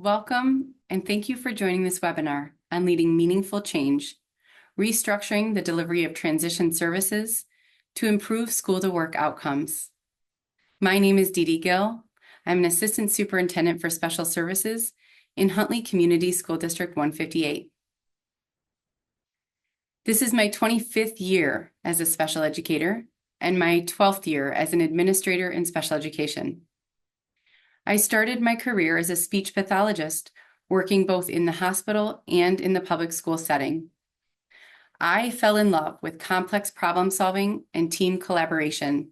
Welcome, and thank you for joining this webinar on leading meaningful change, restructuring the delivery of transition services to improve school-to-work outcomes. My name is Dede Gill. I'm an Assistant Superintendent for Special Services in Huntley Community School District 158. This is my 25th year as a special educator and my 12th year as an administrator in special education. I started my career as a speech pathologist, working both in the hospital and in the public school setting. I fell in love with complex problem solving and team collaboration.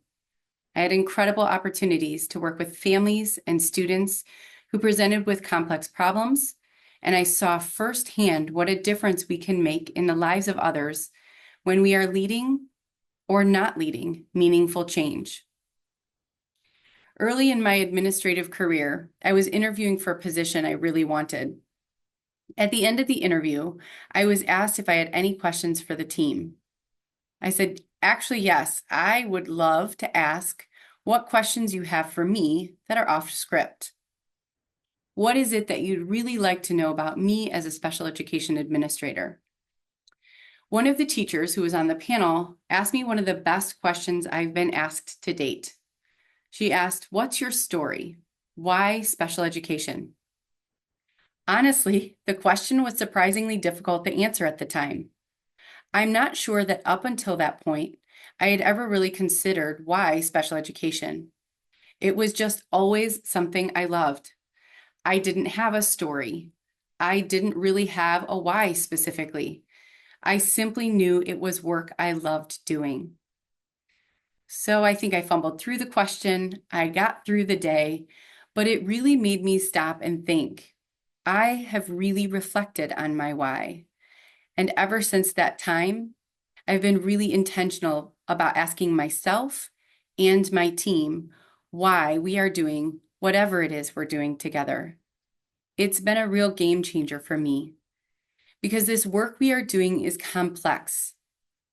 I had incredible opportunities to work with families and students who presented with complex problems, and I saw firsthand what a difference we can make in the lives of others when we are leading or not leading meaningful change. Early in my administrative career, I was interviewing for a position I really wanted. At the end of the interview, I was asked if I had any questions for the team. I said, actually, yes, I would love to ask what questions you have for me that are off script. What is it that you'd really like to know about me as a special education administrator? One of the teachers who was on the panel asked me one of the best questions I've been asked to date. She asked, "What's your story? Why special education?" Honestly, the question was surprisingly difficult to answer at the time. I'm not sure that up until that point, I had ever really considered why special education. It was just always something I loved. I didn't have a story. I didn't really have a why specifically. I simply knew it was work I loved doing. So I think I fumbled through the question, I got through the day, but it really made me stop and think. I have really reflected on my why. And ever since that time, I've been really intentional about asking myself and my team why we are doing whatever it is we're doing together. It's been a real game changer for me because this work we are doing is complex.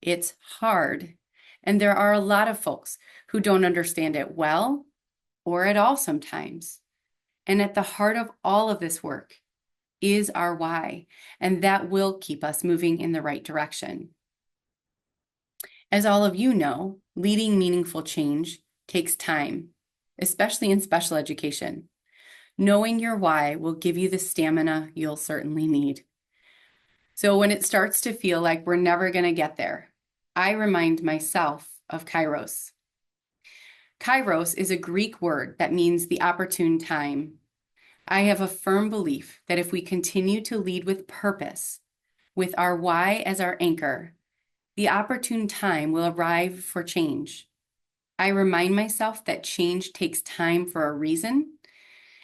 It's hard. And there are a lot of folks who don't understand it well or at all sometimes. And at the heart of all of this work is our why, and that will keep us moving in the right direction. As all of you know, leading meaningful change takes time, especially in special education. Knowing your why will give you the stamina you'll certainly need. So when it starts to feel like we're never going to get there, I remind myself of Kairos. Kairos is a Greek word that means the opportune time. I have a firm belief that if we continue to lead with purpose, with our why as our anchor, the opportune time will arrive for change. I remind myself that change takes time for a reason,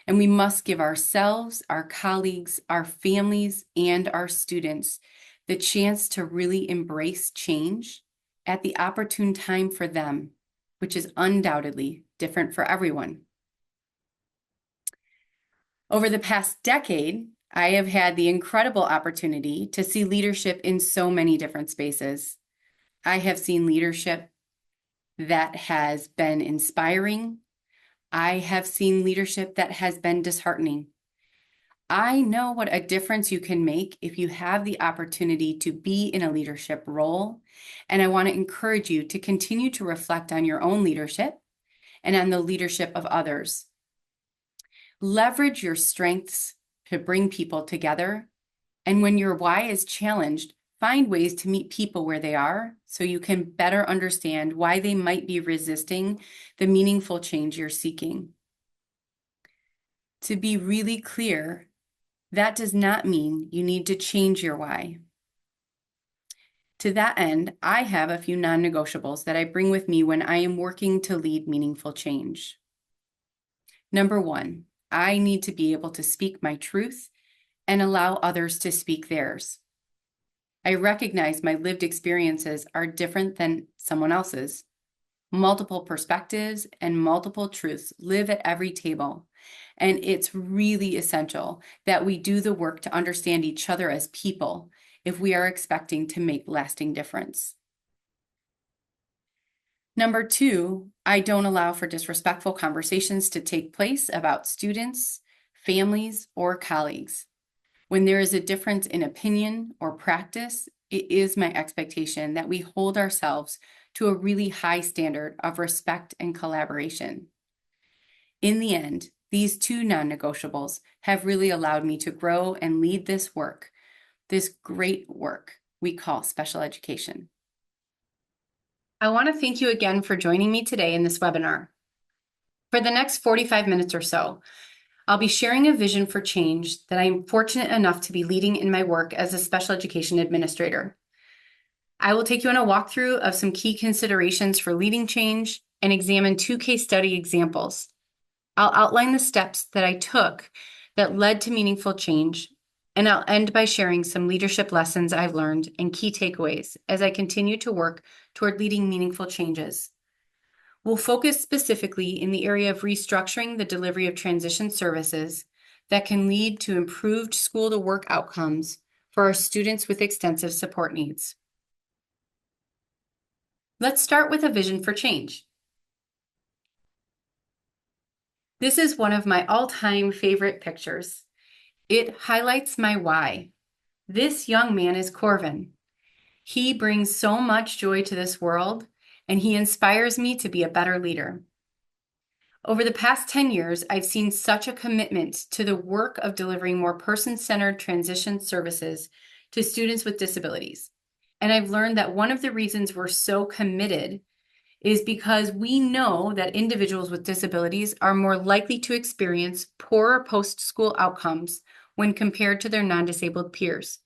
and we must give ourselves, our colleagues, our families, and our students the chance to really embrace change at the opportune time for them, which is undoubtedly different for everyone. Over the past decade, I have had the incredible opportunity to see leadership in so many different spaces. I have seen leadership that has been inspiring. I have seen leadership that has been disheartening. I know what a difference you can make if you have the opportunity to be in a leadership role, and I want to encourage you to continue to reflect on your own leadership and on the leadership of others. Leverage your strengths to bring people together, and when your why is challenged, find ways to meet people where they are so you can better understand why they might be resisting the meaningful change you're seeking. To be really clear, that does not mean you need to change your why. To that end, I have a few non-negotiables that I bring with me when I am working to lead meaningful change. Number one, I need to be able to speak my truth and allow others to speak theirs. I recognize my lived experiences are different than someone else's. Multiple perspectives and multiple truths live at every table. And it's really essential that we do the work to understand each other as people if we are expecting to make lasting difference. Number two, I don't allow for disrespectful conversations to take place about students, families, or colleagues. When there is a difference in opinion or practice, it is my expectation that we hold ourselves to a really high standard of respect and collaboration. In the end, these two non-negotiables have really allowed me to grow and lead this work, this great work we call special education. I want to thank you again for joining me today in this webinar. For the next 45 minutes or so, I'll be sharing a vision for change that I am fortunate enough to be leading in my work as a special education administrator. I will take you on a walkthrough of some key considerations for leading change and examine 2 case study examples. I'll outline the steps that I took that led to meaningful change, and I'll end by sharing some leadership lessons I've learned and key takeaways as I continue to work toward leading meaningful changes. We'll focus specifically in the area of restructuring the delivery of transition services that can lead to improved school-to-work outcomes for our students with extensive support needs. Let's start with a vision for change. This is one of my all-time favorite pictures. It highlights my why. This young man is Corvin. He brings so much joy to this world, and he inspires me to be a better leader. Over the past 10 years, I've seen such a commitment to the work of delivering more person-centered transition services to students with disabilities. And I've learned that one of the reasons we're so committed is because we know that individuals with disabilities are more likely to experience poorer post-school outcomes when compared to their non-disabled peers.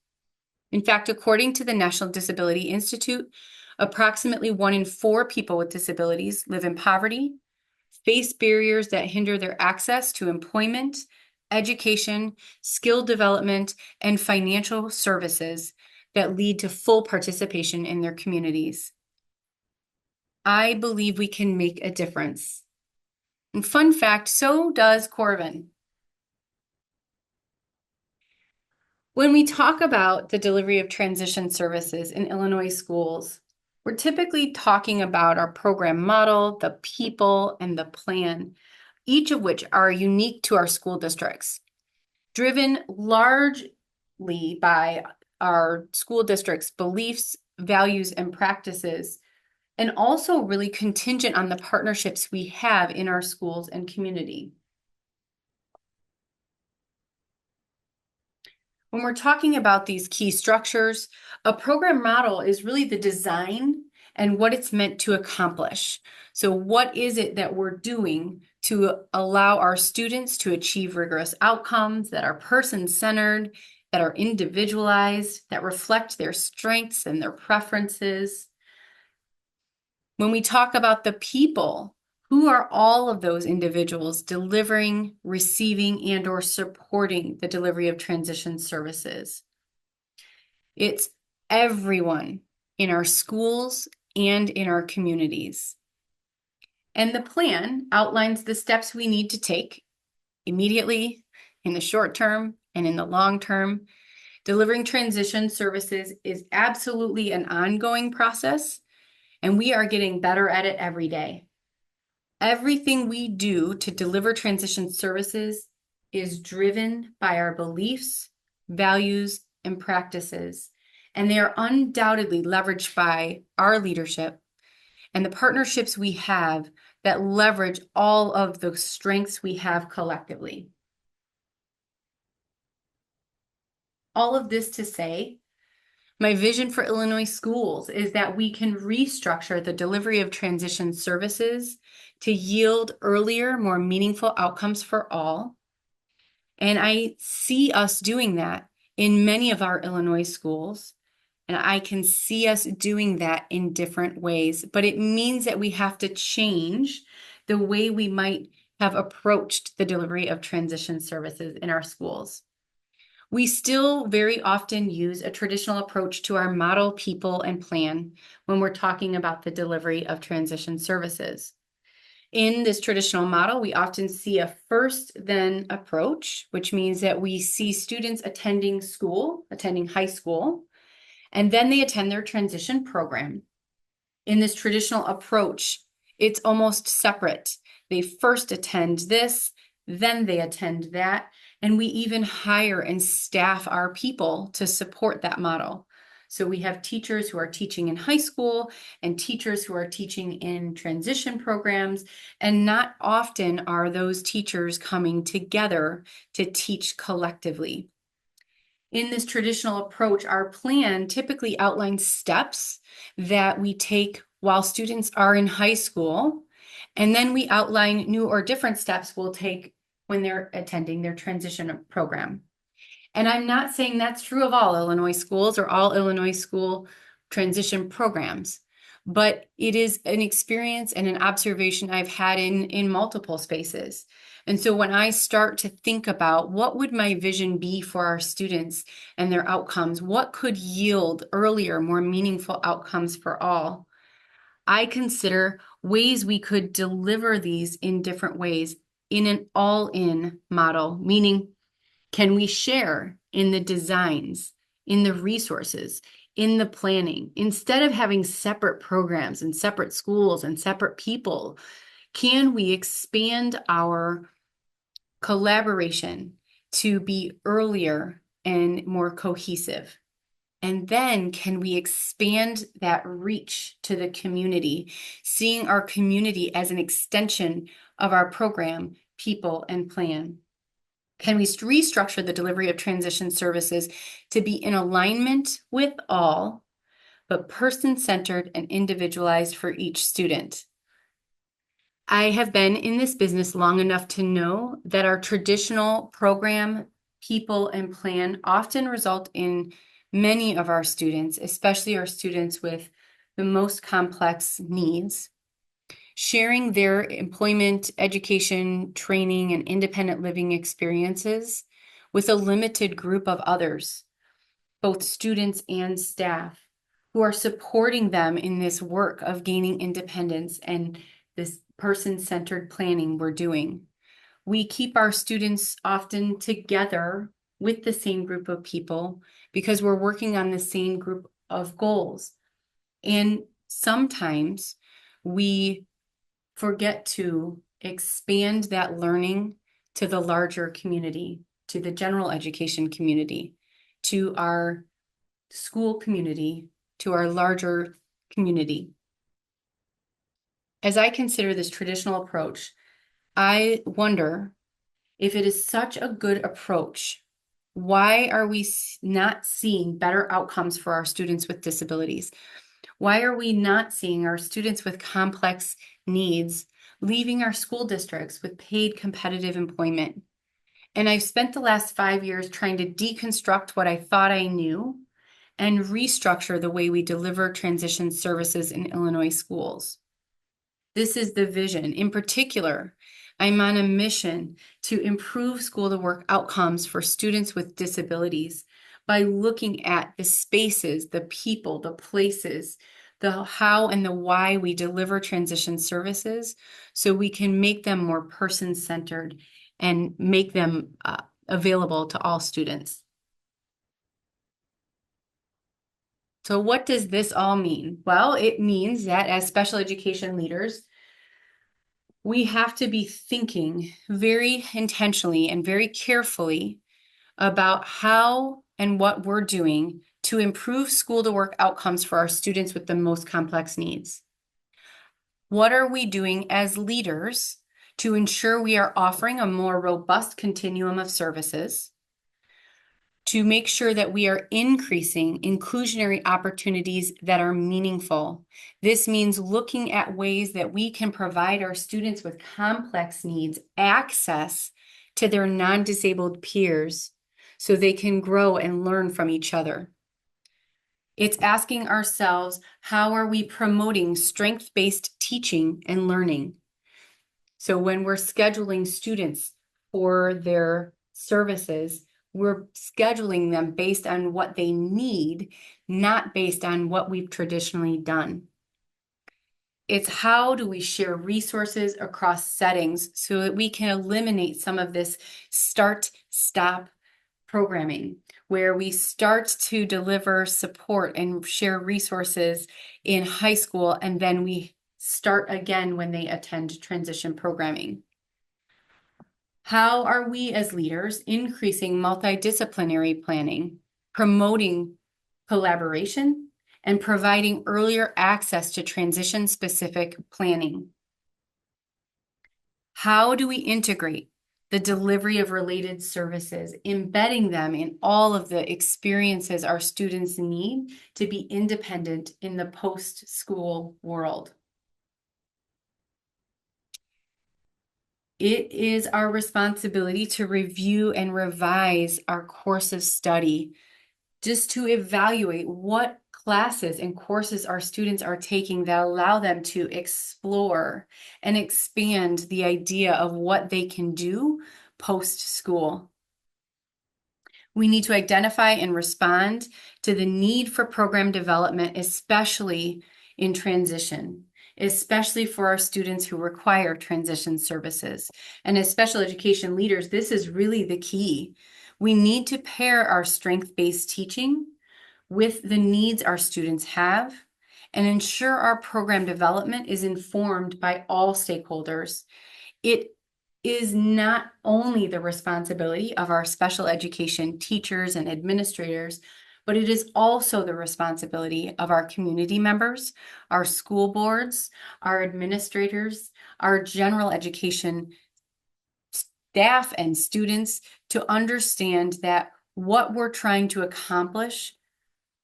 In fact, according to the National Disability Institute, approximately 1 in 4 people with disabilities live in poverty, face barriers that hinder their access to employment, education, skill development, and financial services that lead to full participation in their communities. I believe we can make a difference. And fun fact, so does Corvin. When we talk about the delivery of transition services in Illinois schools, we're typically talking about our program model, the people, and the plan, each of which are unique to our school districts, driven largely by our school district's beliefs, values, and practices, and also really contingent on the partnerships we have in our schools and community. When we're talking about these key structures, a program model is really the design and what it's meant to accomplish. So what is it that we're doing to allow our students to achieve rigorous outcomes that are person-centered, that are individualized, that reflect their strengths and their preferences? When we talk about the people, who are all of those individuals delivering, receiving, and or supporting the delivery of transition services? It's everyone in our schools and in our communities. And the plan outlines the steps we need to take immediately, in the short term, and in the long term. Delivering transition services is absolutely an ongoing process, and we are getting better at it every day. Everything we do to deliver transition services is driven by our beliefs, values, and practices, and they are undoubtedly leveraged by our leadership and the partnerships we have that leverage all of the strengths we have collectively. All of this to say, my vision for Illinois schools is that we can restructure the delivery of transition services to yield earlier, more meaningful outcomes for all. And I see us doing that in many of our Illinois schools, and I can see us doing that in different ways. But it means that we have to change the way we might have approached the delivery of transition services in our schools. We still very often use a traditional approach to our model, people, and plan when we're talking about the delivery of transition services. In this traditional model, we often see a first-then approach, which means that we see students attending school, attending high school, and then they attend their transition program. In this traditional approach, it's almost separate. They first attend this, then they attend that, And we even hire and staff our people to support that model. So we have teachers who are teaching in high school and teachers who are teaching in transition programs. And not often are those teachers coming together to teach collectively. In this traditional approach, our plan typically outlines steps that we take while students are in high school, and then we outline new or different steps we'll take when they're attending their transition program. And I'm not saying that's true of all Illinois schools or all Illinois school transition programs, but it is an experience and an observation I've had in multiple spaces. And so when I start to think about what would my vision be for our students and their outcomes, what could yield earlier, more meaningful outcomes for all, I consider ways we could deliver these in different ways in an all-in model, meaning can we share in the designs, in the resources, in the planning? Instead of having separate programs and separate schools and separate people, can we expand our collaboration to be earlier and more cohesive? And then can we expand that reach to the community, seeing our community as an extension of our program, people, and plan? Can we restructure the delivery of transition services to be in alignment with all, but person-centered and individualized for each student? I have been in this business long enough to know that our traditional program, people, and plan often result in many of our students, especially our students with the most complex needs, sharing their employment, education, training, and independent living experiences with a limited group of others, both students and staff, who are supporting them in this work of gaining independence and this person-centered planning we're doing. We keep our students often together with the same group of people because we're working on the same group of goals. And sometimes we forget to expand that learning to the larger community, to the general education community, to our school community, to our larger community. As I consider this traditional approach, I wonder if it is such a good approach, why are we not seeing better outcomes for our students with disabilities? Why are we not seeing our students with complex needs leaving our school districts with paid competitive employment? And I've spent the last 5 years trying to deconstruct what I thought I knew and restructure the way we deliver transition services in Illinois schools. This is the vision. In particular, I'm on a mission to improve school to work outcomes for students with disabilities by looking at the spaces, the people, the places, the how and the why we deliver transition services so we can make them more person-centered and make them available to all students. So what does this all mean? Well, it means that as special education leaders, we have to be thinking very intentionally and very carefully about how and what we're doing to improve school to work outcomes for our students with the most complex needs. What are we doing as leaders to ensure we are offering a more robust continuum of services, to make sure that we are increasing inclusionary opportunities that are meaningful? This means looking at ways that we can provide our students with complex needs access to their non-disabled peers so they can grow and learn from each other. It's asking ourselves, how are we promoting strength-based teaching and learning? So when we're scheduling students for their services, we're scheduling them based on what they need, not based on what we've traditionally done. It's how do we share resources across settings so that we can eliminate some of this start-stop programming, where we start to deliver support and share resources in high school, and then we start again when they attend transition programming. How are we as leaders increasing multidisciplinary planning, promoting collaboration, and providing earlier access to transition-specific planning? How do we integrate the delivery of related services, embedding them in all of the experiences our students need to be independent in the post-school world? It is our responsibility to review and revise our course of study, just to evaluate what classes and courses our students are taking that allow them to explore and expand the idea of what they can do post-school. We need to identify and respond to the need for program development, especially in transition, especially for our students who require transition services. And as special education leaders, this is really the key. We need to pair our strength-based teaching with the needs our students have and ensure our program development is informed by all stakeholders. It is not only the responsibility of our special education teachers and administrators, but it is also the responsibility of our community members, our school boards, our administrators, our general education staff and students to understand that what we're trying to accomplish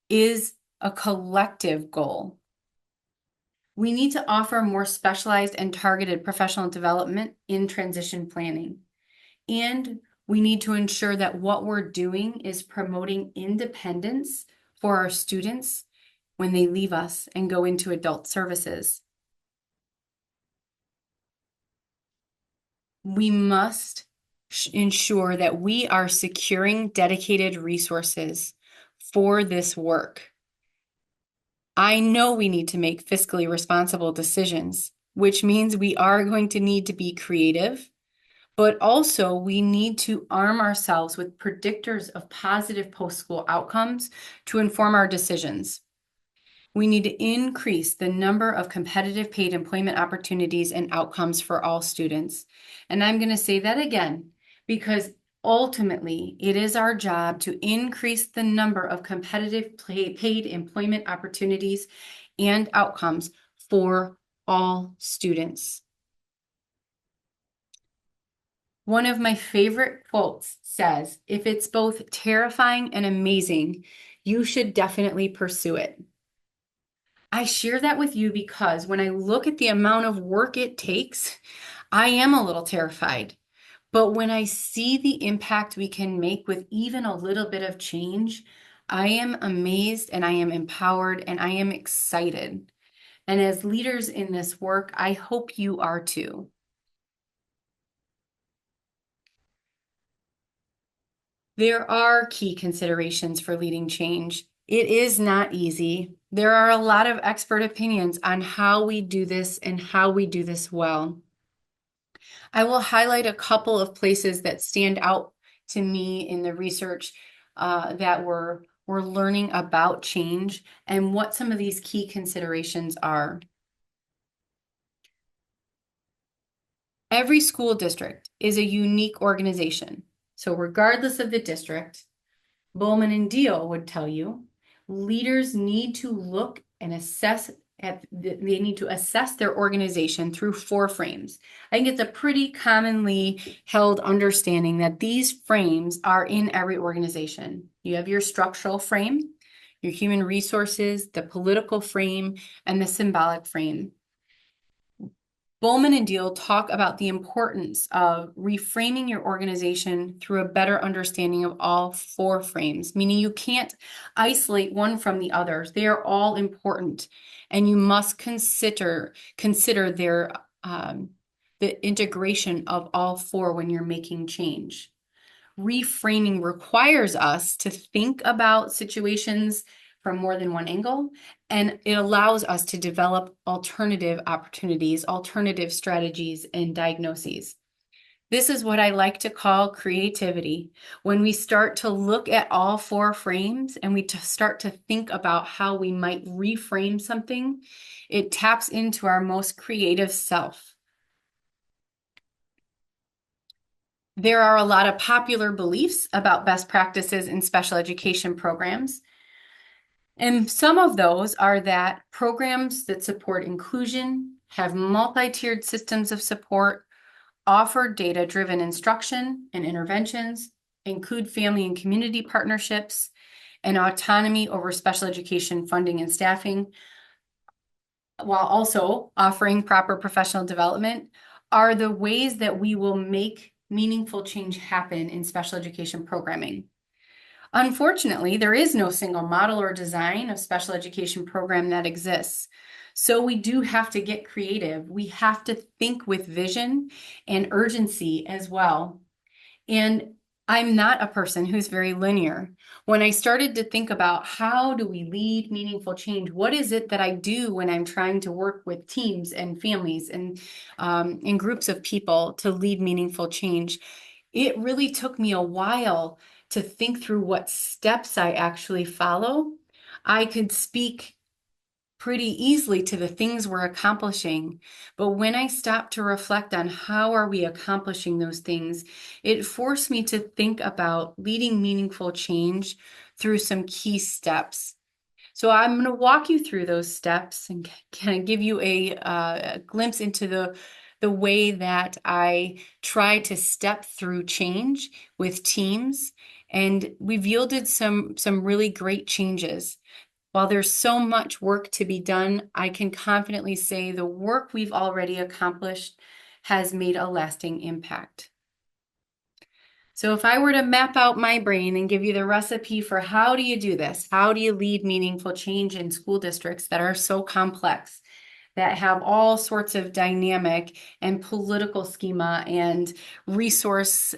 is a collective goal. We need to offer more specialized and targeted professional development in transition planning. And we need to ensure that what we're doing is promoting independence for our students when they leave us and go into adult services. We must ensure that we are securing dedicated resources for this work. I know we need to make fiscally responsible decisions, which means we are going to need to be creative, but also we need to arm ourselves with predictors of positive post-school outcomes to inform our decisions. We need to increase the number of competitive paid employment opportunities and outcomes for all students. And I'm going to say that again, because ultimately, it is our job to increase the number of competitive paid employment opportunities and outcomes for all students. One of my favorite quotes says, "If it's both terrifying and amazing, you should definitely pursue it." I share that with you because when I look at the amount of work it takes, I am a little terrified. But when I see the impact we can make with even a little bit of change, I am amazed and I am empowered and I am excited. And as leaders in this work, I hope you are too. There are key considerations for leading change. It is not easy. There are a lot of expert opinions on how we do this and how we do this well. I will highlight a couple of places that stand out to me in the research that we're learning about change and what some of these key considerations are. Every school district is a unique organization. So regardless of the district, Bowman and Deal would tell you, leaders need to look and assess they need to assess their organization through 4 frames. I think it's a pretty commonly held understanding that these frames are in every organization. You have your structural frame, your human resources, the political frame, and the symbolic frame. Bowman and Deal talk about the importance of reframing your organization through a better understanding of all 4 frames, meaning you can't isolate one from the others. They are all important, and you must consider their the integration of all 4 when you're making change. Reframing requires us to think about situations from more than one angle, and it allows us to develop alternative opportunities, alternative strategies, and diagnoses. This is what I like to call creativity. When we start to look at all 4 frames and we start to think about how we might reframe something, it taps into our most creative self. There are a lot of popular beliefs about best practices in special education programs. And some of those are that programs that support inclusion, have multi-tiered systems of support, offer data-driven instruction and interventions, include family and community partnerships, and autonomy over special education funding and staffing, while also offering proper professional development, are the ways that we will make meaningful change happen in special education programming. Unfortunately, there is no single model or design of special education program that exists. So we do have to get creative. We have to think with vision and urgency as well. And I'm not a person who's very linear. When I started to think about how do we lead meaningful change, what is it that I do when I'm trying to work with teams and families and in groups of people to lead meaningful change, it really took me a while to think through what steps I actually follow. I could speak pretty easily to the things we're accomplishing. But when I stopped to reflect on how are we accomplishing those things, it forced me to think about leading meaningful change through some key steps. So I'm going to walk you through those steps and kind of give you a glimpse into the way that I try to step through change with teams. And we've yielded some really great changes. While there's so much work to be done, I can confidently say the work we've already accomplished has made a lasting impact. So if I were to map out my brain and give you the recipe for how do you do this? How do you lead meaningful change in school districts that are so complex, that have all sorts of dynamic and political schema and resource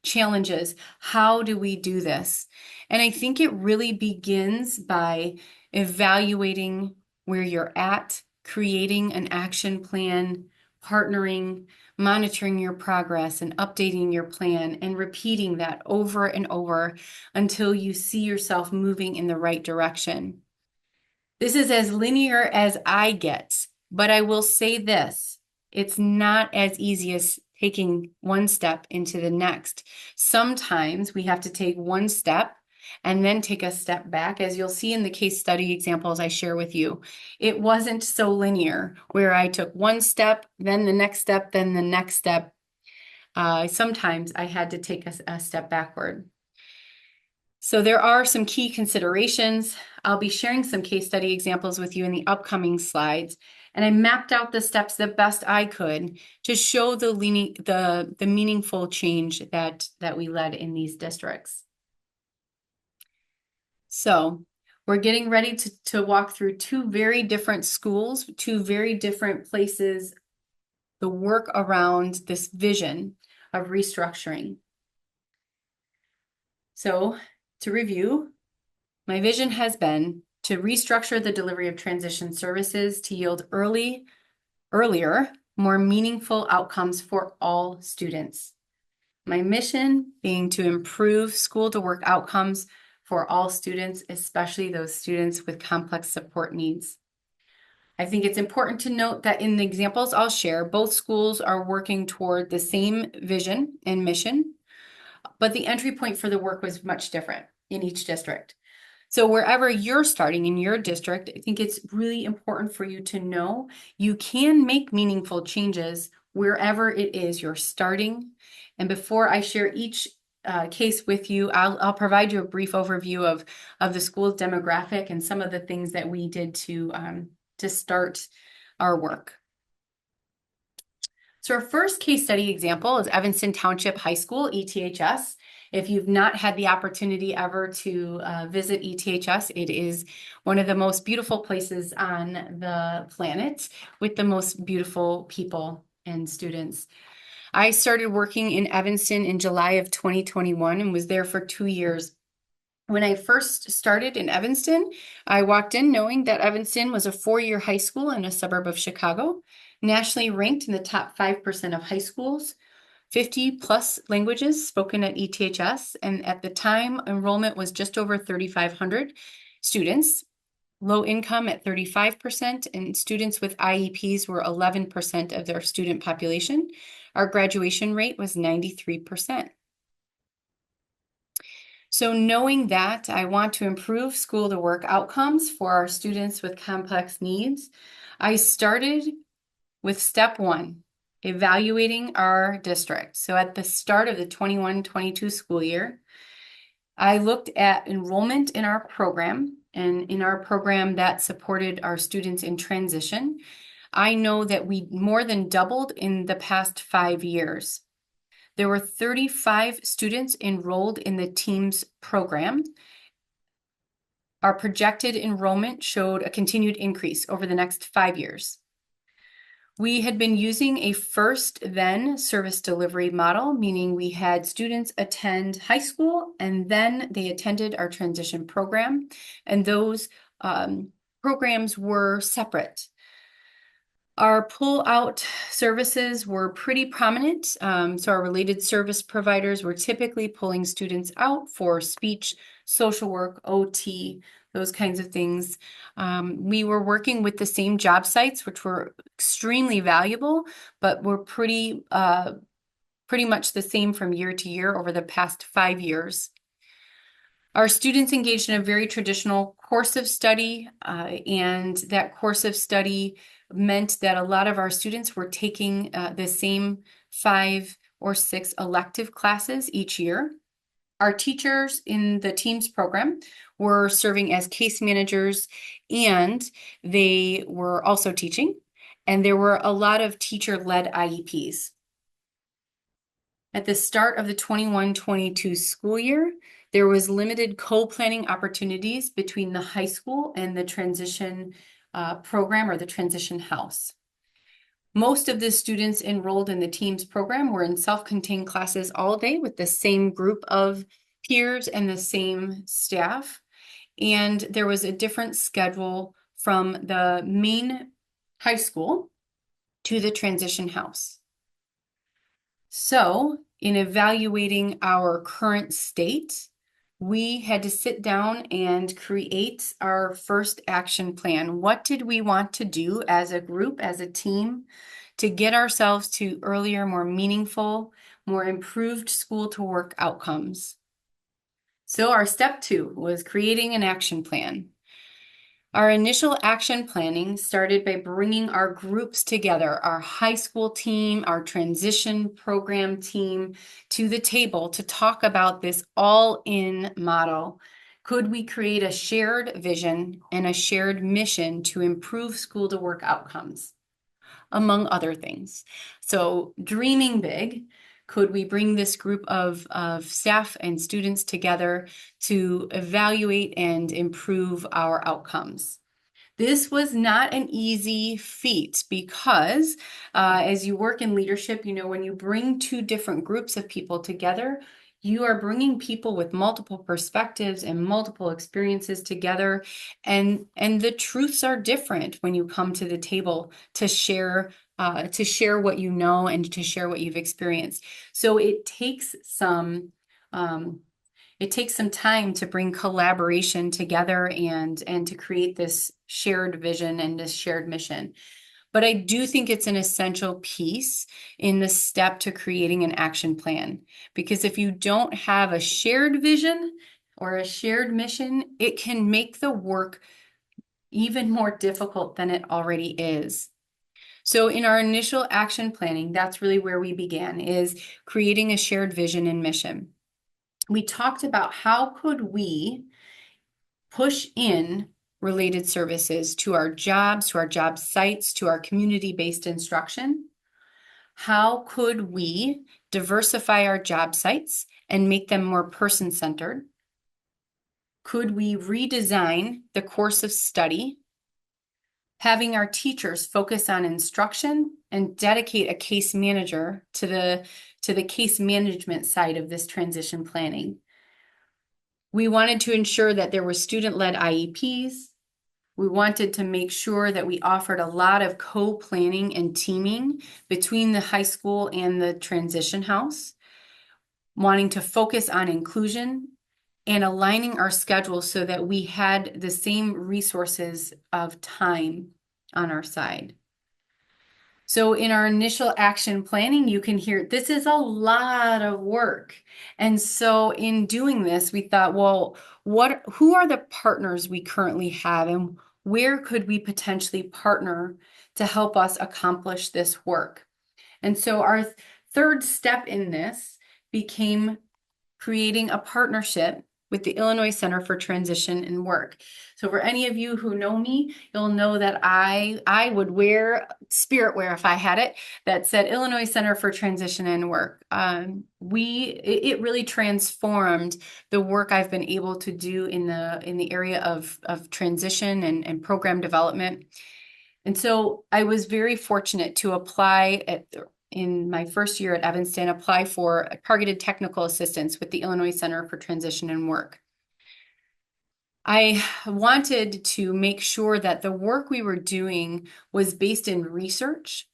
challenges? How do we do this? And I think it really begins by evaluating where you're at, creating an action plan, partnering, monitoring your progress, and updating your plan, and repeating that over and over until you see yourself moving in the right direction. This is as linear as I get, but I will say this, it's not as easy as taking one step into the next. Sometimes we have to take one step and then take a step back. As you'll see in the case study examples I share with you, it wasn't so linear where I took one step, then the next step, then the next step. Sometimes I had to take a step backward. So there are some key considerations. I'll be sharing some case study examples with you in the upcoming slides. And I mapped out the steps the best I could to show the meaningful change that we led in these districts. So we're getting ready to walk through two very different schools, two very different places, the work around this vision of restructuring. So to review, my vision has been to restructure the delivery of transition services to yield earlier, more meaningful outcomes for all students. My mission being to improve school-to-work outcomes for all students, especially those students with complex support needs. I think it's important to note that in the examples I'll share, both schools are working toward the same vision and mission, but the entry point for the work was much different in each district. So wherever you're starting in your district, I think it's really important for you to know you can make meaningful changes wherever it is you're starting. And before I share each case with you, I'll provide you a brief overview of the school's demographic and some of the things that we did to start our work. So our first case study example is Evanston Township High School, ETHS. If you've not had the opportunity ever to visit ETHS, it is one of the most beautiful places on the planet with the most beautiful people and students. I started working in Evanston in July of 2021 and was there for 2 years. When I first started in Evanston, I walked in knowing that Evanston was a 4-year high school in a suburb of Chicago, nationally ranked in the top 5% of high schools, 50 plus languages spoken at ETHS, and at the time, enrollment was just over 3,500 students, low income at 35%, and students with IEPs were 11% of their student population. Our graduation rate was 93%. So knowing that I want to improve school to work outcomes for our students with complex needs, I started with step one, evaluating our district. So at the start of the 21-22 school year, I looked at enrollment in our program, and in our program that supported our students in transition. I know that we more than doubled in the past 5 years. There were 35 students enrolled in the TEAMS program. Our projected enrollment showed a continued increase over the next 5 years. We had been using a first then service delivery model, meaning we had students attend high school and then they attended our transition program, and those programs were separate. Our pull-out services were pretty prominent. So our related service providers were typically pulling students out for speech, social work, OT, those kinds of things. We were working with the same job sites, which were extremely valuable, but were pretty much the same from year to year over the past 5 years. Our students engaged in a very traditional course of study, and that course of study meant that a lot of our students were taking the same 5 or 6 elective classes each year. Our teachers in the TEAMS program were serving as case managers, and they were also teaching, and there were a lot of teacher-led IEPs. At the start of the 21-22 school year, there was limited co-planning opportunities between the high school and the transition program or the transition house. Most of the students enrolled in the TEAMS program were in self-contained classes all day with the same group of peers and the same staff. And there was a different schedule from the main high school to the transition house. So in evaluating our current state, we had to sit down and create our first action plan. What did we want to do as a group, as a team, to get ourselves to earlier, more meaningful, more improved school to work outcomes? So our step 2 was creating an action plan. Our initial action planning started by bringing our groups together, our high school team, our transition program team, to the table to talk about this all-in model. Could we create a shared vision and a shared mission to improve school to work outcomes, among other things? So dreaming big, could we bring this group of staff and students together to evaluate and improve our outcomes? This was not an easy feat because as you work in leadership, when you bring 2 different groups of people together, you are bringing people with multiple perspectives and multiple experiences together, and the truths are different when you come to the table to share what you know and to share what you've experienced. So it takes some time to bring collaboration together and to create this shared vision and this shared mission. But I do think it's an essential piece in the step to creating an action plan, because if you don't have a shared vision or a shared mission, it can make the work even more difficult than it already is. So in our initial action planning, that's really where we began, is creating a shared vision and mission. We talked about how could we push in related services to our jobs, to our job sites, to our community-based instruction. How could we diversify our job sites and make them more person-centered? Could we redesign the course of study, having our teachers focus on instruction and dedicate a case manager to the case management side of this transition planning? We wanted to ensure that there were student-led IEPs. We wanted to make sure that we offered a lot of co-planning and teaming between the high school and the transition house, wanting to focus on inclusion and aligning our schedule so that we had the same resources of time on our side. So in our initial action planning, you can hear this is a lot of work. And so in doing this, we thought, well, who are the partners we currently have and where could we potentially partner to help us accomplish this work? And so our third step in this became creating a partnership with the Illinois Center for Transition and Work. So for any of you who know me, you'll know that I would wear spirit wear if I had it that said Illinois Center for Transition and Work. It really transformed the work I've been able to do in the area of transition and program development. And so I was very fortunate to apply in my first year at Evanston, apply for targeted technical assistance with the Illinois Center for Transition and Work. I wanted to make sure that the work we were doing was based in research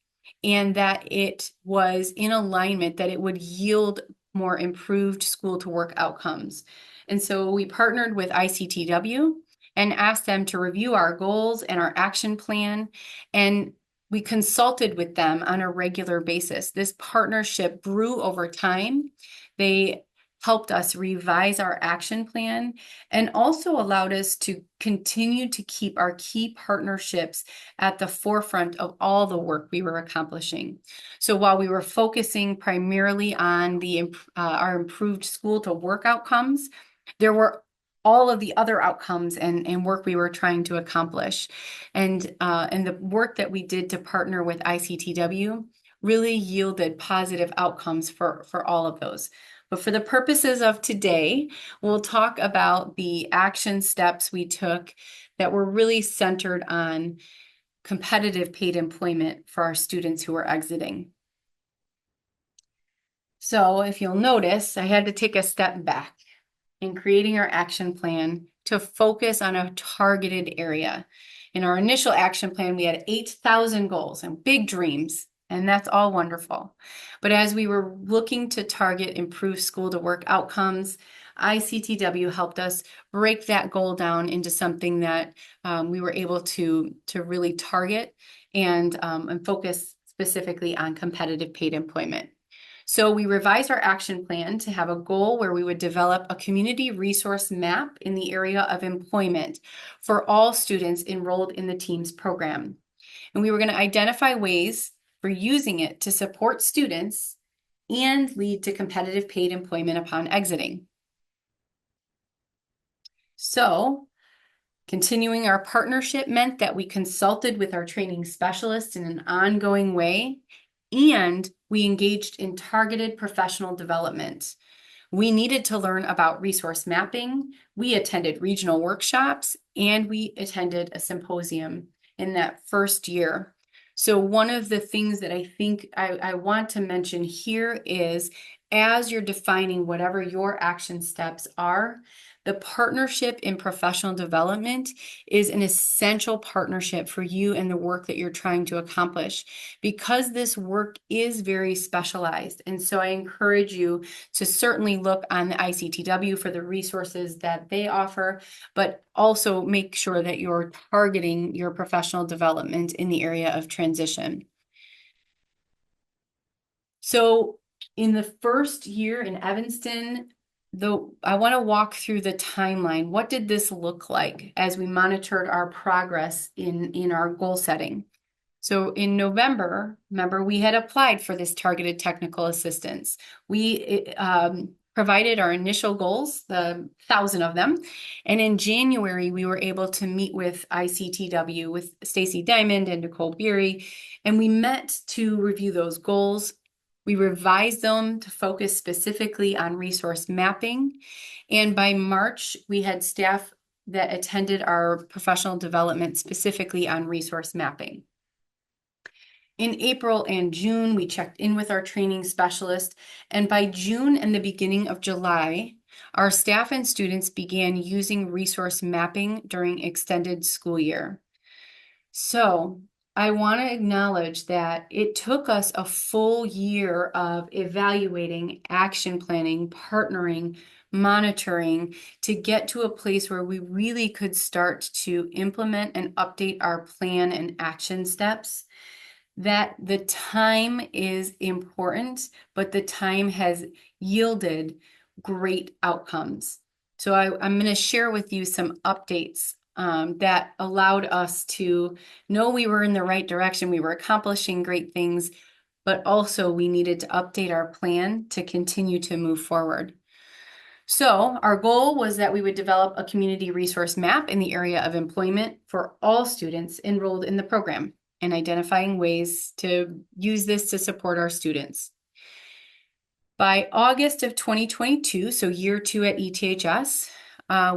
and that it was in alignment, that it would yield more improved school to work outcomes. And so we partnered with ICTW and asked them to review our goals and our action plan. And we consulted with them on a regular basis. This partnership grew over time. They helped us revise our action plan and also allowed us to continue to keep our key partnerships at the forefront of all the work we were accomplishing. So while we were focusing primarily on our improved school to work outcomes, there were all of the other outcomes and work we were trying to accomplish. And the work that we did to partner with ICTW really yielded positive outcomes for all of those. But for the purposes of today, we'll talk about the action steps we took that were really centered on competitive paid employment for our students who are exiting. So if you'll notice, I had to take a step back in creating our action plan to focus on a targeted area. In our initial action plan, we had 8,000 goals and big dreams, and that's all wonderful. But as we were looking to target improved school to work outcomes, ICTW helped us break that goal down into something that we were able to really target and focus specifically on competitive paid employment. So we revised our action plan to have a goal where we would develop a community resource map in the area of employment for all students enrolled in the TEAMS program. And we were going to identify ways for using it to support students and lead to competitive paid employment upon exiting. So continuing our partnership meant that we consulted with our training specialists in an ongoing way, and we engaged in targeted professional development. We needed to learn about resource mapping. We attended regional workshops, and we attended a symposium in that first year. So one of the things that I think I want to mention here is, as you're defining whatever your action steps are, the partnership in professional development is an essential partnership for you and the work that you're trying to accomplish, because this work is very specialized. And so I encourage you to certainly look on the ICTW for the resources that they offer, but also make sure that you're targeting your professional development in the area of transition. So in the first year in Evanston, I want to walk through the timeline. What did this look like as we monitored our progress in our goal setting? So in November, remember, we had applied for this targeted technical assistance. We provided our initial goals, the 1,000 of them. And in January, we were able to meet with ICTW, with Stacy Diamond and Nicole Beery, and we met to review those goals. We revised them to focus specifically on resource mapping. And by March, we had staff that attended our professional development specifically on resource mapping. In April and June, we checked in with our training specialist. And by June and the beginning of July, our staff and students began using resource mapping during extended school year. So I want to acknowledge that it took us a full year of evaluating, action planning, partnering, monitoring to get to a place where we really could start to implement and update our plan and action steps. that the time is important, but the time has yielded great outcomes. So I'm going to share with you some updates that allowed us to know we were in the right direction. We were accomplishing great things, but also we needed to update our plan to continue to move forward. So our goal was that we would develop a community resource map in the area of employment for all students enrolled in the program and identifying ways to use this to support our students. By August of 2022, so year 2 at ETHS,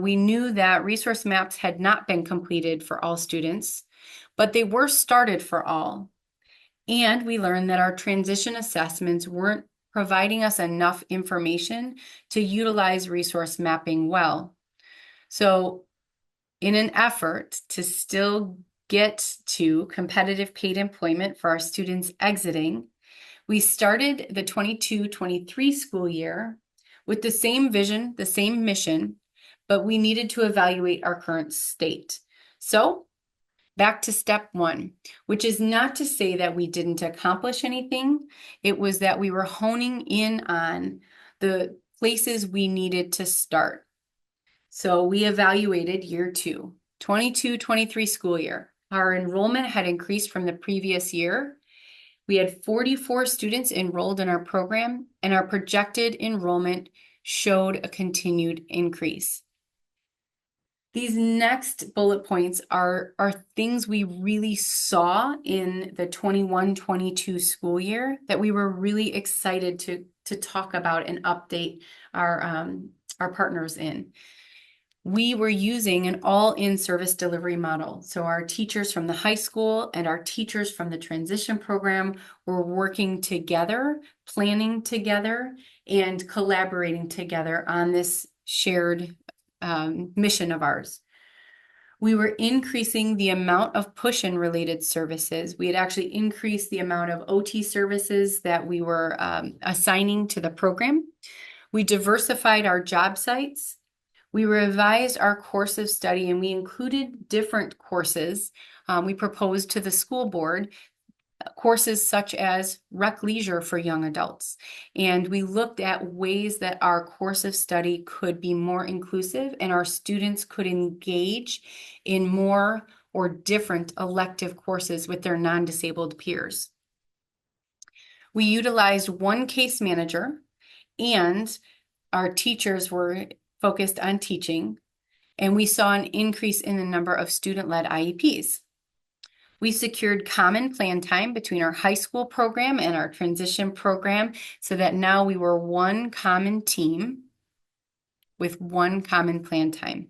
we knew that resource maps had not been completed for all students, but they were started for all. And we learned that our transition assessments weren't providing us enough information to utilize resource mapping well. So in an effort to still get to competitive paid employment for our students exiting, we started the 22-23 school year with the same vision, the same mission, but we needed to evaluate our current state. So back to step 1, which is not to say that we didn't accomplish anything. It was that we were honing in on the places we needed to start. So we evaluated year 2, 22-23 school year. Our enrollment had increased from the previous year. We had 44 students enrolled in our program, and our projected enrollment showed a continued increase. These next bullet points are things we really saw in the 21-22 school year that we were really excited to talk about and update our partners in. We were using an all-in service delivery model. So our teachers from the high school and our teachers from the transition program were working together, planning together, and collaborating together on this shared mission of ours. We were increasing the amount of push-in related services. We had actually increased the amount of OT services that we were assigning to the program. We diversified our job sites. We revised our course of study, and we included different courses. We proposed to the school board courses such as rec leisure for young adults. And we looked at ways that our course of study could be more inclusive and our students could engage in more or different elective courses with their non-disabled peers. We utilized one case manager, and our teachers were focused on teaching, and we saw an increase in the number of student-led IEPs. We secured common plan time between our high school program and our transition program so that now we were one common team with one common plan time.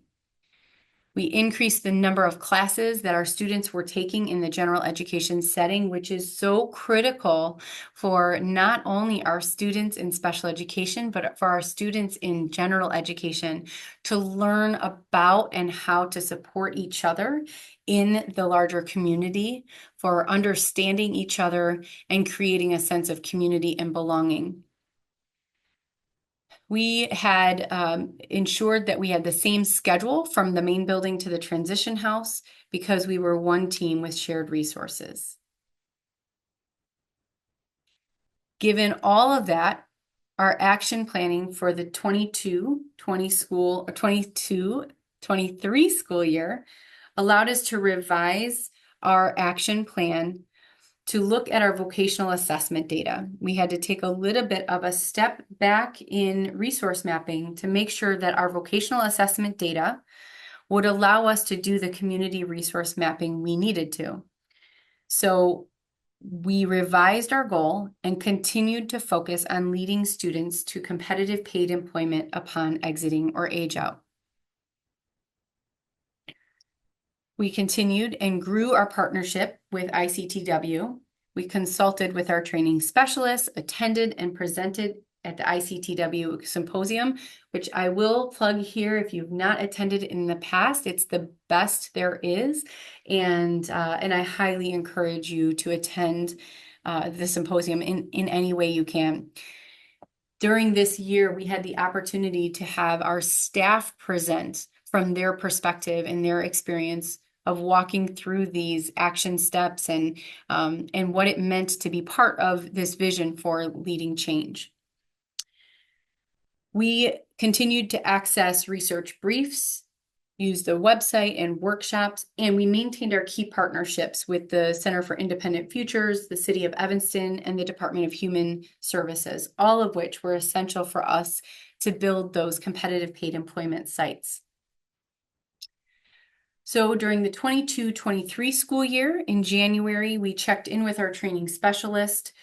We increased the number of classes that our students were taking in the general education setting, which is so critical for not only our students in special education, but for our students in general education to learn about and how to support each other in the larger community, for understanding each other and creating a sense of community and belonging. We had ensured that we had the same schedule from the main building to the transition house because we were one team with shared resources. Given all of that, our action planning for the 22-23 school year allowed us to revise our action plan to look at our vocational assessment data. We had to take a little bit of a step back in resource mapping to make sure that our vocational assessment data would allow us to do the community resource mapping we needed to. So we revised our goal and continued to focus on leading students to competitive paid employment upon exiting or age out. We continued and grew our partnership with ICTW. We consulted with our training specialists, attended and presented at the ICTW symposium, which I will plug here if you've not attended in the past. It's the best there is, and I highly encourage you to attend the symposium in any way you can. During this year, we had the opportunity to have our staff present from their perspective and their experience of walking through these action steps and what it meant to be part of this vision for leading change. We continued to access research briefs, use the website and workshops, and we maintained our key partnerships with the Center for Independent Futures, the City of Evanston, and the Department of Human Services, all of which were essential for us to build those competitive paid employment sites. So during the 22-23 school year in January, we checked in with our training specialist.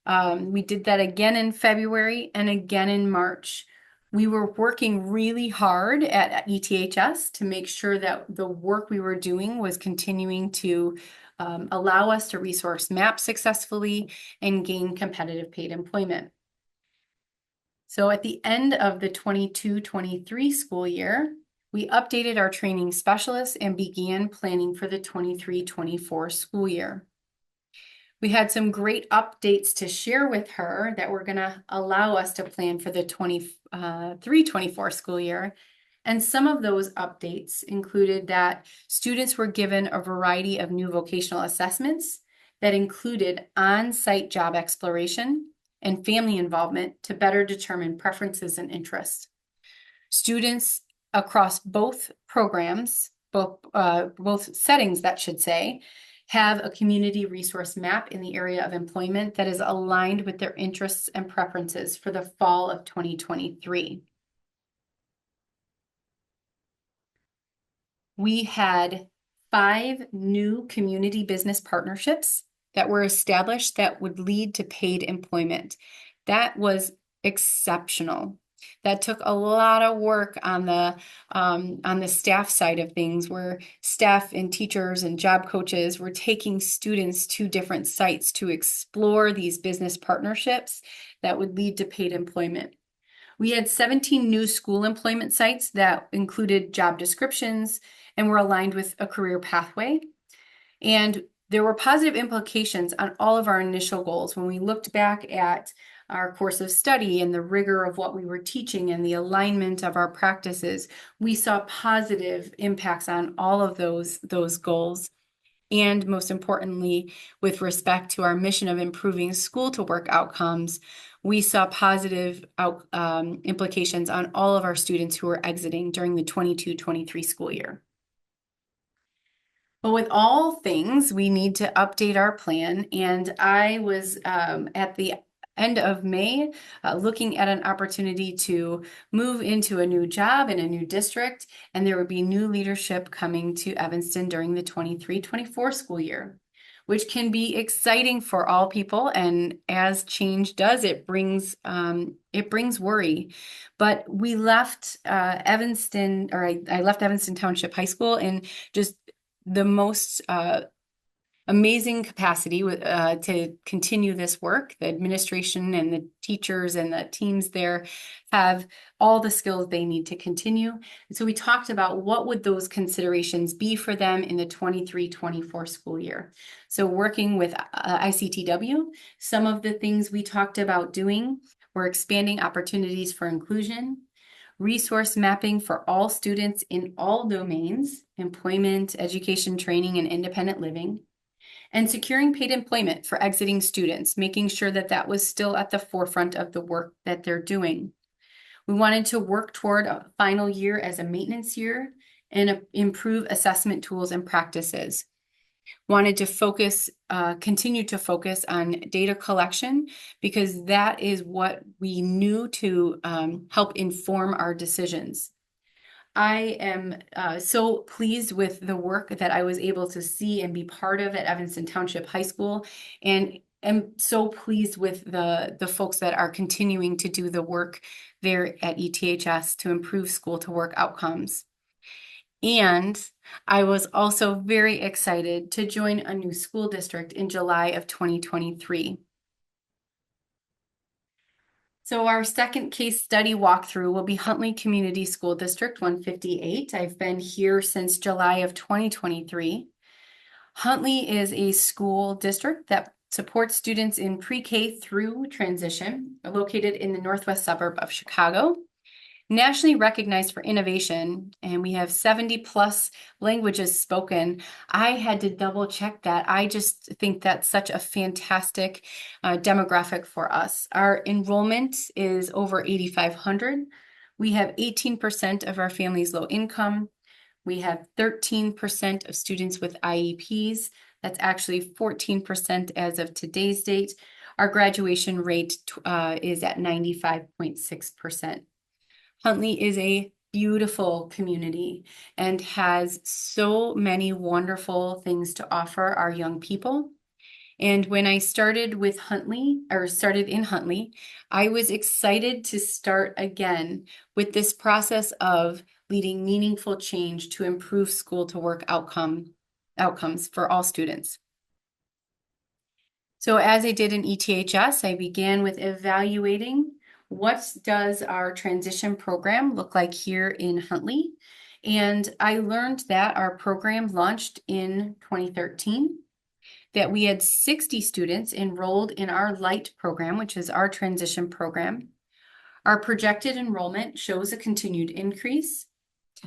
We did that again in February and again in March. We were working really hard at ETHS to make sure that the work we were doing was continuing to allow us to resource map successfully and gain competitive paid employment. So at the end of the 22-23 school year, we updated our training specialists and began planning for the 23-24 school year. We had some great updates to share with her that were going to allow us to plan for the 23-24 school year. And some of those updates included that students were given a variety of new vocational assessments that included on-site job exploration and family involvement to better determine preferences and interests. Students across both programs, both settings, that should say, have a community resource map in the area of employment that is aligned with their interests and preferences for the fall of 2023. We had 5 new community business partnerships that were established that would lead to paid employment. That was exceptional. That took a lot of work on the staff side of things, where staff and teachers and job coaches were taking students to different sites to explore these business partnerships that would lead to paid employment. We had 17 new school employment sites that included job descriptions and were aligned with a career pathway. And there were positive implications on all of our initial goals. When we looked back at our course of study and the rigor of what we were teaching and the alignment of our practices, we saw positive impacts on all of those goals. And most importantly, with respect to our mission of improving school to work outcomes, we saw positive implications on all of our students who were exiting during the 22-23 school year. But with all things, we need to update our plan. And I was at the end of May looking at an opportunity to move into a new job in a new district, and there would be new leadership coming to Evanston during the 23-24 school year, which can be exciting for all people. And as change does, it brings worry. But we left Evanston, or I left Evanston Township High School in just the most amazing capacity to continue this work. The administration and the teachers and the teams there have all the skills they need to continue. And so we talked about what would those considerations be for them in the 23-24 school year. So working with ICTW, some of the things we talked about doing were expanding opportunities for inclusion, resource mapping for all students in all domains, employment, education, training, and independent living, and securing paid employment for exiting students, making sure that that was still at the forefront of the work that they're doing. We wanted to work toward a final year as a maintenance year and improve assessment tools and practices. Wanted to continue to focus on data collection, because that is what we knew to help inform our decisions. I am so pleased with the work that I was able to see and be part of at Evanston Township High School, and am so pleased with the folks that are continuing to do the work there at ETHS to improve school to work outcomes. And I was also very excited to join a new school district in July of 2023. So our second case study walkthrough will be Huntley Community School District 158. I've been here since July of 2023. Huntley is a school district that supports students in pre-K through transition, located in the northwest suburb of Chicago. nationally recognized for innovation, and we have 70 plus languages spoken. I had to double check that. I just think that's such a fantastic demographic for us. Our enrollment is over 8,500. We have 18% of our families low income. We have 13% of students with IEPs. That's actually 14% as of today's date. Our graduation rate is at 95.6%. Huntley is a beautiful community and has so many wonderful things to offer our young people. And when I started with Huntley, or started in Huntley, I was excited to start again with this process of leading meaningful change to improve school to work outcomes for all students. So as I did in ETHS, I began with evaluating what does our transition program look like here in Huntley. And I learned that our program launched in 2013, that we had 60 students enrolled in our LIGHT program, which is our transition program. Our projected enrollment shows a continued increase.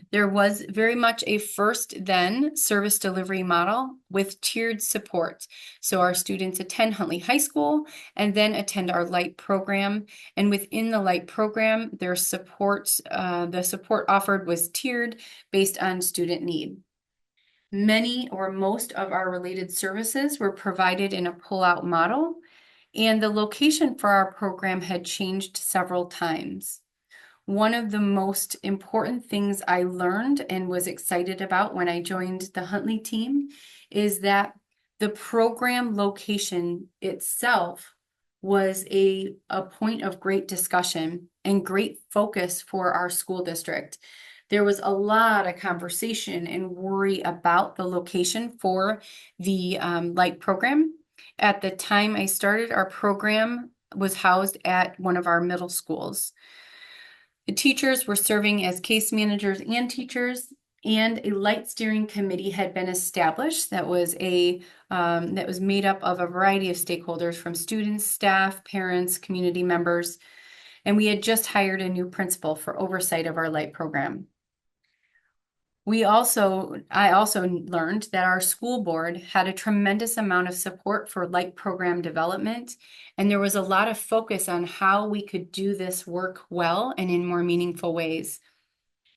There was very much a first then service delivery model with tiered support. So our students attend Huntley High School and then attend our LIGHT program. And within the LIGHT program, their support, the support offered was tiered based on student need. Many or most of our related services were provided in a pull-out model, and the location for our program had changed several times. One of the most important things I learned and was excited about when I joined the Huntley team is that the program location itself was a point of great discussion and great focus for our school district. There was a lot of conversation and worry about the location for the LIGHT program. At the time I started, our program was housed at one of our middle schools. The teachers were serving as case managers and teachers, and a LIGHT steering committee had been established that was made up of a variety of stakeholders from students, staff, parents, community members, and we had just hired a new principal for oversight of our LIGHT program. I also learned that our school board had a tremendous amount of support for LIGHT program development, and there was a lot of focus on how we could do this work well and in more meaningful ways.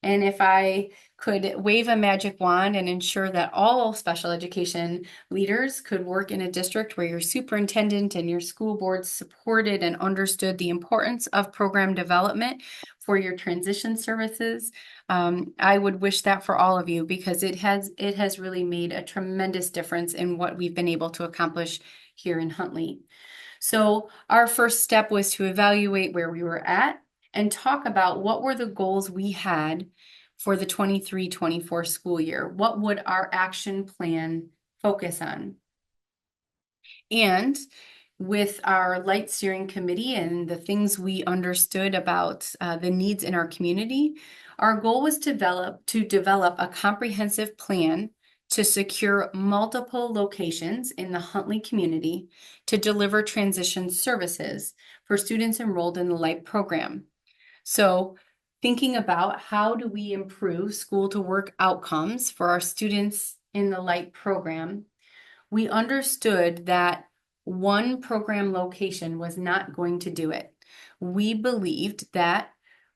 And if I could wave a magic wand and ensure that all special education leaders could work in a district where your superintendent and your school board supported and understood the importance of program development for your transition services, I would wish that for all of you, because it has really made a tremendous difference in what we've been able to accomplish here in Huntley. So our first step was to evaluate where we were at and talk about what were the goals we had for the 23-24 school year. What would our action plan focus on? And with our LIGHT steering committee and the things we understood about the needs in our community, our goal was to develop a comprehensive plan to secure multiple locations in the Huntley community to deliver transition services for students enrolled in the LIGHT program. So thinking about how do we improve school to work outcomes for our students in the LIGHT program, we understood that one program location was not going to do it. We believed that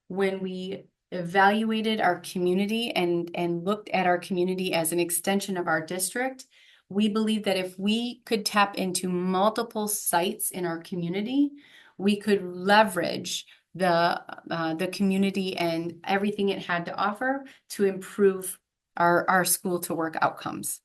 when we evaluated our community and looked at our community as an extension of our district, we believed that if we could tap into multiple sites in our community, we could leverage the community and everything it had to offer to improve our school to work outcomes.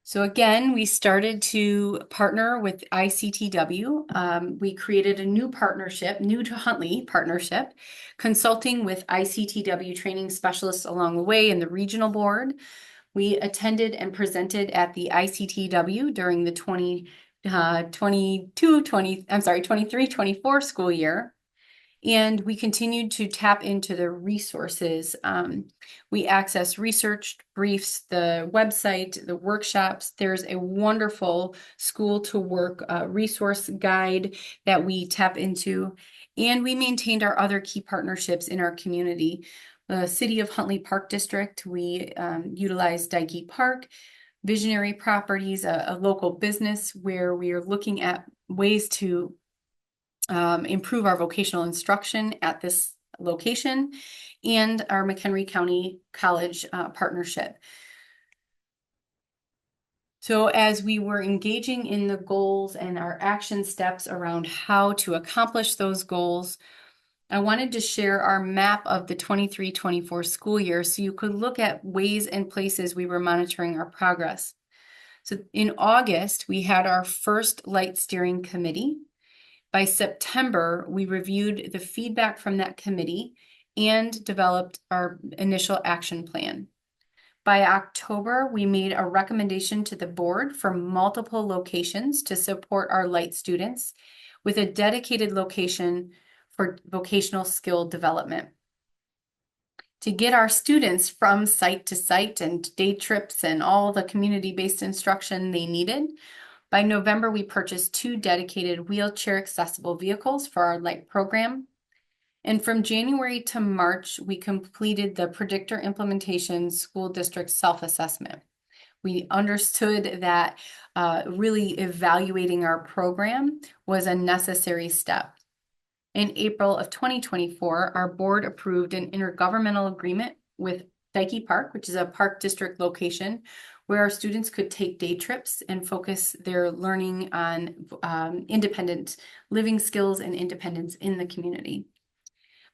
So again, we started to partner with ICTW. We created a new partnership, new to Huntley partnership, consulting with ICTW training specialists along the way in the regional board. We attended and presented at the ICTW during the 23-24 school year. And we continued to tap into the resources. We access research briefs, the website, the workshops. There's a wonderful school to work resource guide that we tap into. And we maintained our other key partnerships in our community. The City of Huntley Park District, we utilized Dede Park, Visionary Properties, a local business where we are looking at ways to improve our vocational instruction at this location, and our McHenry County College partnership. So as we were engaging in the goals and our action steps around how to accomplish those goals, I wanted to share our map of the 23-24 school year so you could look at ways and places we were monitoring our progress. So in August, we had our first light steering committee. By September, we reviewed the feedback from that committee and developed our initial action plan. By October, we made a recommendation to the board for multiple locations to support our light students with a dedicated location for vocational skill development. To get our students from site to site and day trips and all the community-based instruction they needed, by November, we purchased 2 dedicated wheelchair accessible vehicles for our light program. And from January to March, we completed the predictor implementation school district self-assessment. We understood that really evaluating our program was a necessary step. In April of 2024, our board approved an intergovernmental agreement with Dede Park, which is a park district location, where our students could take day trips and focus their learning on independent living skills and independence in the community.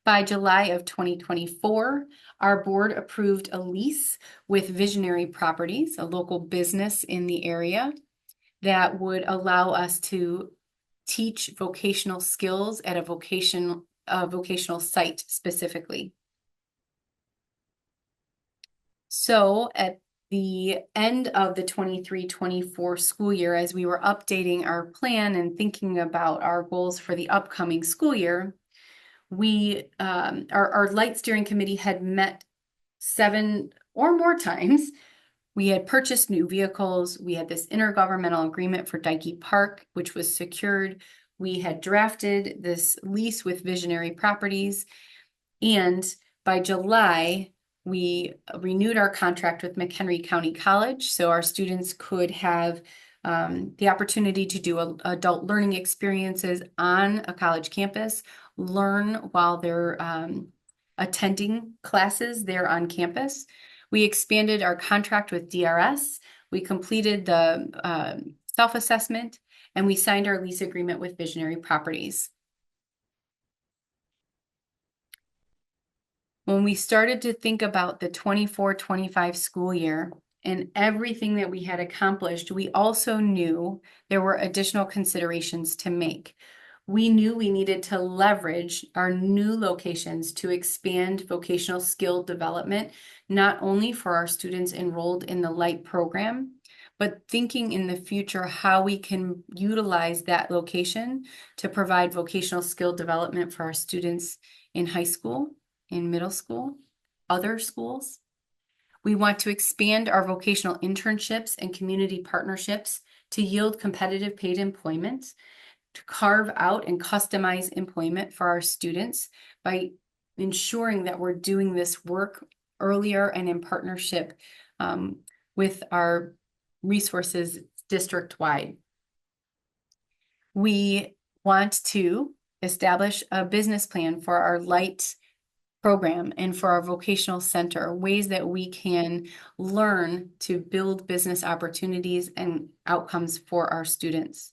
By July of 2024, our board approved a lease with Visionary Properties, a local business in the area, that would allow us to teach vocational skills at a vocational site specifically. So at the end of the 23-24 school year, as we were updating our plan and thinking about our goals for the upcoming school year, our light steering committee had met 7 or more times. We had purchased new vehicles. We had this intergovernmental agreement for Dede Park, which was secured. We had drafted this lease with Visionary Properties. And by July, we renewed our contract with McHenry County College, so our students could have the opportunity to do adult learning experiences on a college campus, learn while they're attending classes there on campus. We expanded our contract with DRS. We completed the self-assessment, and we signed our lease agreement with Visionary Properties. When we started to think about the 24-25 school year and everything that we had accomplished, we also knew there were additional considerations to make. We knew we needed to leverage our new locations to expand vocational skill development, not only for our students enrolled in the light program, but thinking in the future how we can utilize that location to provide vocational skill development for our students in high school, in middle school, other schools. We want to expand our vocational internships and community partnerships to yield competitive paid employment, to carve out and customize employment for our students by ensuring that we're doing this work earlier and in partnership with our resources district-wide. We want to establish a business plan for our light program and for our vocational center, ways that we can learn to build business opportunities and outcomes for our students.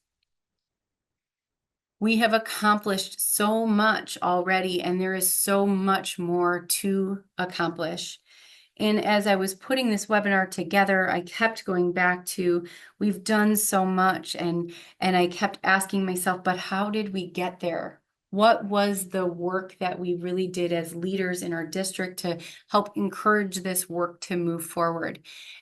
We have accomplished so much already, and there is so much more to accomplish. And as I was putting this webinar together, I kept going back to, we've done so much, and I kept asking myself, but how did we get there? What was the work that we really did as leaders in our district to help encourage this work to move forward?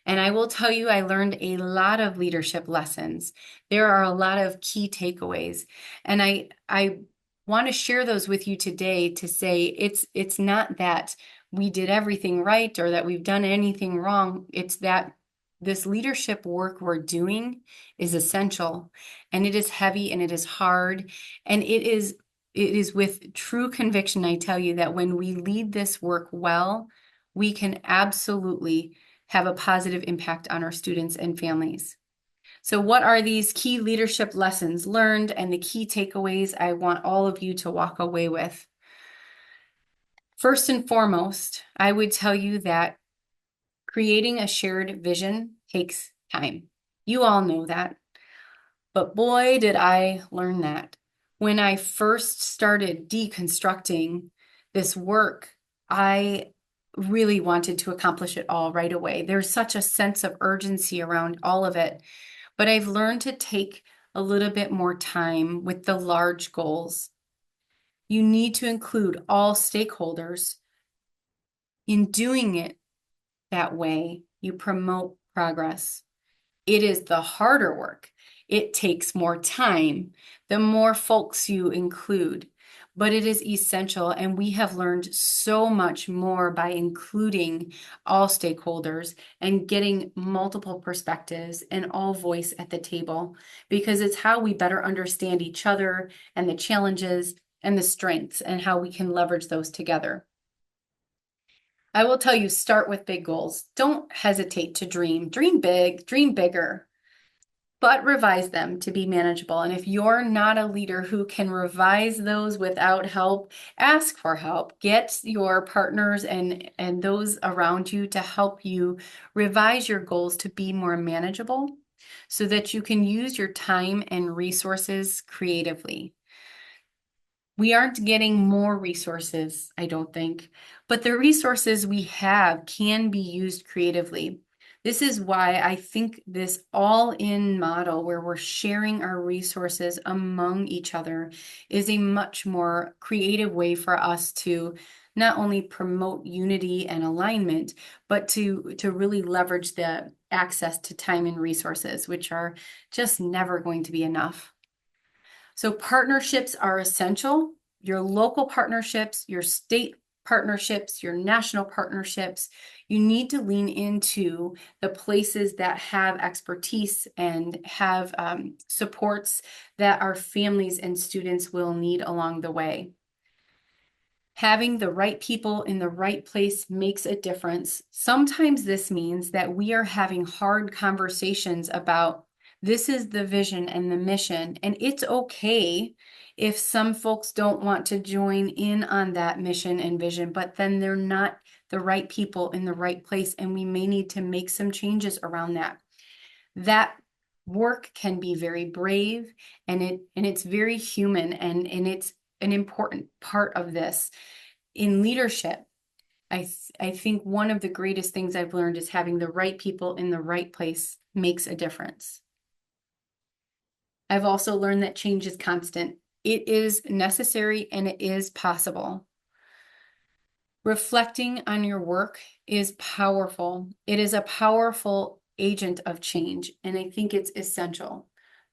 And I will tell you, I learned a lot of leadership lessons. There are a lot of key takeaways. And I want to share those with you today to say it's not that we did everything right or that we've done anything wrong. It's that this leadership work we're doing is essential, and it is heavy, and it is hard, and it is it is with true conviction I tell you that when we lead this work well, we can absolutely have a positive impact on our students and families. So what are these key leadership lessons learned and the key takeaways I want all of you to walk away with? First and foremost, I would tell you that creating a shared vision takes time. You all know that. But boy, did I learn that. When I first started deconstructing this work, I really wanted to accomplish it all right away. There's such a sense of urgency around all of it. But I've learned to take a little bit more time with the large goals. You need to include all stakeholders. In doing it that way, you promote progress. It is the harder work. It takes more time, the more folks you include, but it is essential. And we have learned so much more by including all stakeholders and getting multiple perspectives and all voice at the table, because it's how we better understand each other and the challenges and the strengths and how we can leverage those together. I will tell you, start with big goals. Don't hesitate to dream. Dream big, dream bigger, but revise them to be manageable. And if you're not a leader who can revise those without help, ask for help. Get your partners and those around you to help you revise your goals to be more manageable so that you can use your time and resources creatively. We aren't getting more resources, I don't think, but the resources we have can be used creatively. This is why I think this all-in model where we're sharing our resources among each other is a much more creative way for us to not only promote unity and alignment, but to really leverage the access to time and resources, which are just never going to be enough. So partnerships are essential. Your local partnerships, your state partnerships, your national partnerships, you need to lean into the places that have expertise and have supports that our families and students will need along the way. Having the right people in the right place makes a difference. Sometimes this means that we are having hard conversations about this is the vision and the mission, and it's okay if some folks don't want to join in on that mission and vision, but then they're not the right people in the right place, and we may need to make some changes around that. That work can be very brave, and it's very human, and it's an important part of this. In leadership, I think one of the greatest things I've learned is having the right people in the right place makes a difference. I've also learned that change is constant. It is necessary and it is possible. Reflecting on your work is powerful. It is a powerful agent of change, and I think it's essential.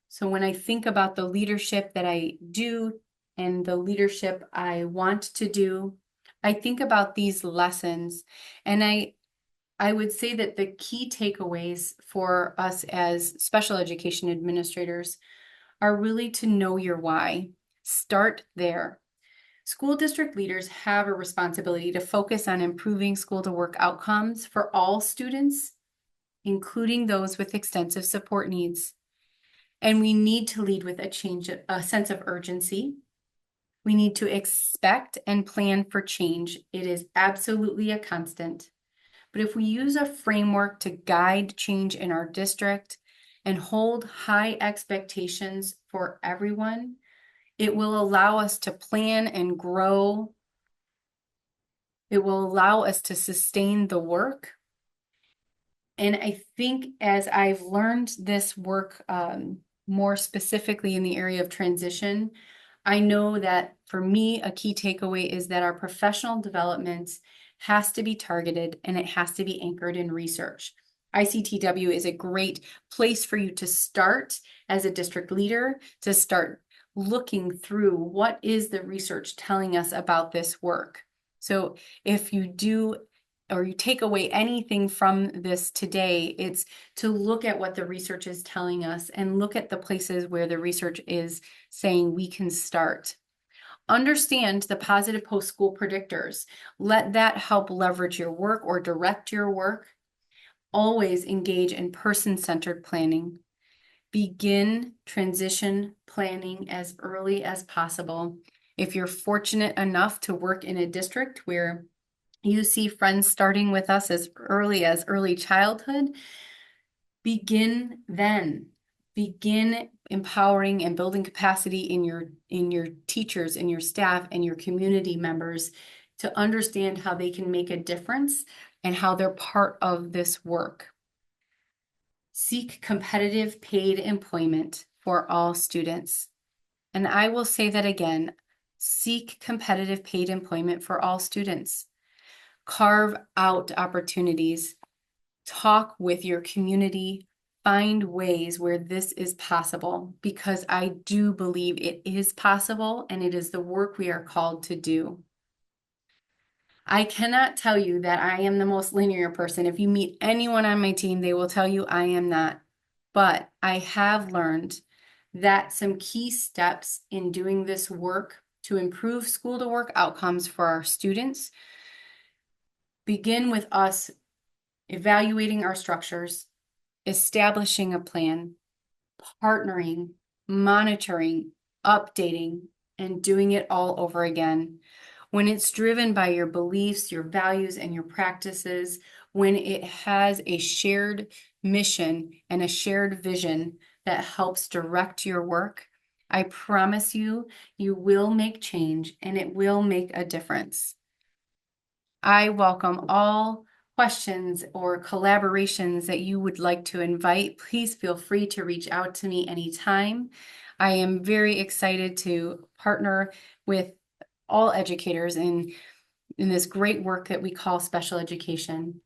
So when I think about the leadership that I do and the leadership I want to do, I think about these lessons, and I would say that the key takeaways for us as special education administrators are really to know your why. Start there. School district leaders have a responsibility to focus on improving school to work outcomes for all students, including those with extensive support needs. And we need to lead with a sense of urgency. We need to expect and plan for change. It is absolutely a constant. But if we use a framework to guide change in our district and hold high expectations for everyone, it will allow us to plan and grow. It will allow us to sustain the work. And I think as I've learned this work more specifically in the area of transition, I know that for me, a key takeaway is that our professional development has to be targeted and it has to be anchored in research. ICTW is a great place for you to start as a district leader, to start looking through what is the research telling us about this work. So if you do or you take away anything from this today, it's to look at what the research is telling us and look at the places where the research is saying we can start. Understand the positive post-school predictors. Let that help leverage your work or direct your work. Always engage in person-centered planning. Begin transition planning as early as possible. If you're fortunate enough to work in a district where you see friends starting with us as early childhood, begin then. Begin empowering and building capacity in your teachers, in your staff, and your community members to understand how they can make a difference and how they're part of this work. Seek competitive paid employment for all students. And I will say that again, seek competitive paid employment for all students. Carve out opportunities. Talk with your community. Find ways where this is possible, because I do believe it is possible and it is the work we are called to do. I cannot tell you that I am the most linear person. If you meet anyone on my team, they will tell you I am not. But I have learned that some key steps in doing this work to improve school to work outcomes for our students begin with us evaluating our structures, establishing a plan, partnering, monitoring, updating, and doing it all over again. When it's driven by your beliefs, your values, and your practices, when it has a shared mission and a shared vision that helps direct your work, I promise you, you will make change and it will make a difference. I welcome all questions or collaborations that you would like to invite. Please feel free to reach out to me anytime. I am very excited to partner with all educators in this great work that we call special education.